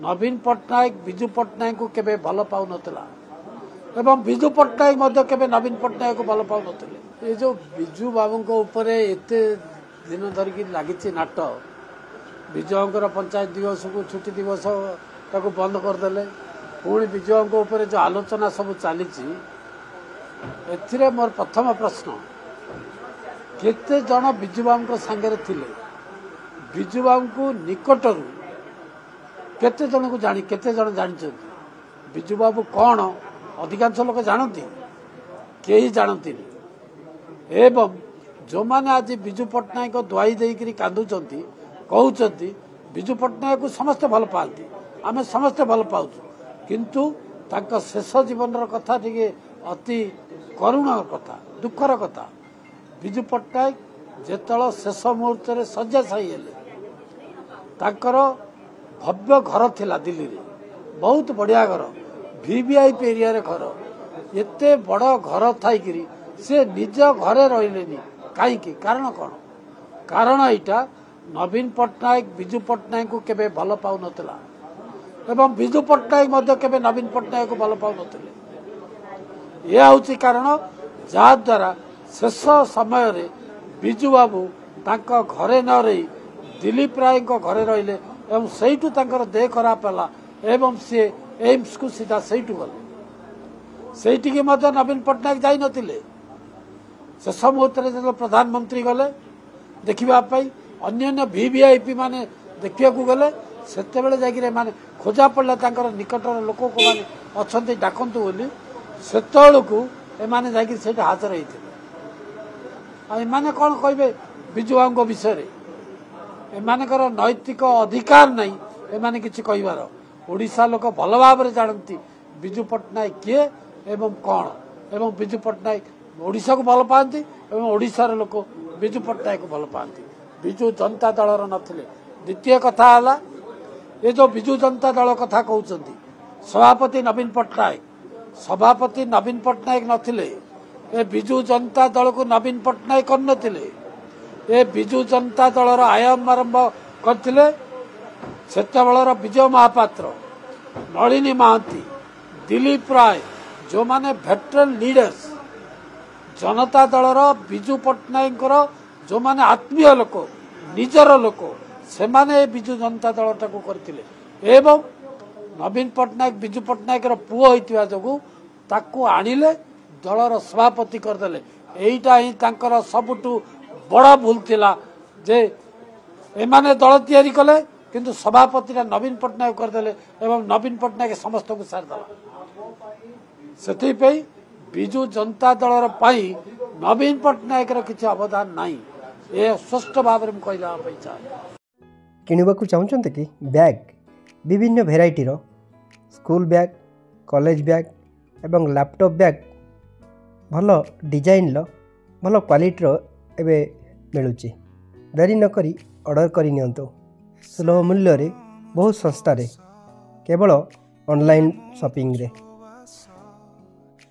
नवीन पट्टनायक विजु पट्टनायक को केबे भल पाउ नथिला एवं विजु पट्टनायक मध्य केबे नवीन पट्टनायक को भल पाउ नथिले। ये जो विजु बाबू को ऊपर एते दिन धरिकी लगी नाट विजय पंचायत दिवस को छुट्टी दिवस ताको बंद करदे पुणी विजय ऊपर जो आलोचना सब चली मोर प्रथम प्रश्न केते जन विजु बाबू सांगे थिले विजु बाबू को निकटरू केते जन को जानी केते जन जानी विजु बाबू कौन अधिकांश लोक जानती कहीं जानती एवं जो मैंने आज विजु पट्टनायक दुआई देकर कांदुंट कहते विजु पट्टनायक को समस्ते भल पाती आम समस्ते भल पाऊ किंतु तांका शेष जीवन कथा टे अति करुण कथा दुखर कथा विजु पट्टनायक जेतल शेष मुहूर्त में शय्याशायी हेले तांकर भव्य घर थिला दिल्ली रे बहुत बढ़िया घर वीवीआईपी एरिया रे घर एते बड़ घर थाई से निज घरे रहिलेनी कहीं कारण कौन कारण यहाँ नवीन पट्टनायक विजु पट्टनायक को केबे भल पाउ नथिला एवं विजु पट्टनायक मध्य केबे नवीन पट्टनायक को भल पाउ नथिले। यह हूँ कारण जहाद्वारा शेष समय रे विजु बाबू तांका घरे न रही दिलीप राय घरे रहिले एवं सहीठू तांकर देह खराब है एवं सी एम्स को सीधा सहीठू गले सहीठी मध्य नवीन पट्टनायक जाई नथिले शेष मुहूर्त जो प्रधानमंत्री गले देखापी अन्य वीवीआईपी माने देखा गले से जाने खोजा पड़ा तांकर निकटर लोक को माने अच्छा डाकतु बोली को एमाने जाकि हाजर होते एमाने कौन कहे विजु बाबू विषय एमानकर नैतिक अधिकार नहीं एमाने किसी कहबार ओडिशा लोक भल भाव जानती विजु पट्टनायक किए एवं कौन एवं विजु पट्टनायक ओडिशा को भल पाती एवं ओडिशार लोक विजु पट्टनायक को भल पाती विजु जनता दलर नथिले। द्वितीय कथा है ये जो विजु जनता दल कथा कहते सभापति नवीन पट्टनायक नथिले ए विजु जनता दल को नवीन पट्टनायक कर नथिले ए विजु जनता दलर आयाम आरंभ करथिले सेतेबेलर विजय महापात्र नलिनी महांती दिलीप राय जो माने वेटरन लीडर्स जनता दलर विजु पट्टनायक जो माने आत्मीय लोक निजर लोक से माने विजु जनता दल टाको करथिले एवं नवीन पट्टनायक विजु पट्टनायक पुओ होइतिबा जोगु ताको आनिले दलर सभापति करदेले एईटा ही तांकर सबुठू बड़ा भूल थिला जे एमाने दल तैयारी कले किंतु सभापति नवीन पट्टनायक करदेले एवं नवीन पट्टनायक समस्त को सारदेला से विजु जनता दलर पाई नवीन पट्टनायक किसी अवदान नहीं ये स्पष्ट भाव में कहना चाहे किणवा चाहते कि बैग विभिन्न variety school bag college bag एवं लैपटॉप बैग भल डिजाइन भल क्वालिटी एवं मिलूँ देरी नक ऑर्डर करनी सुलभ मूल्य बहुत सस्तार केवल ऑनलाइन शॉपिंग रे।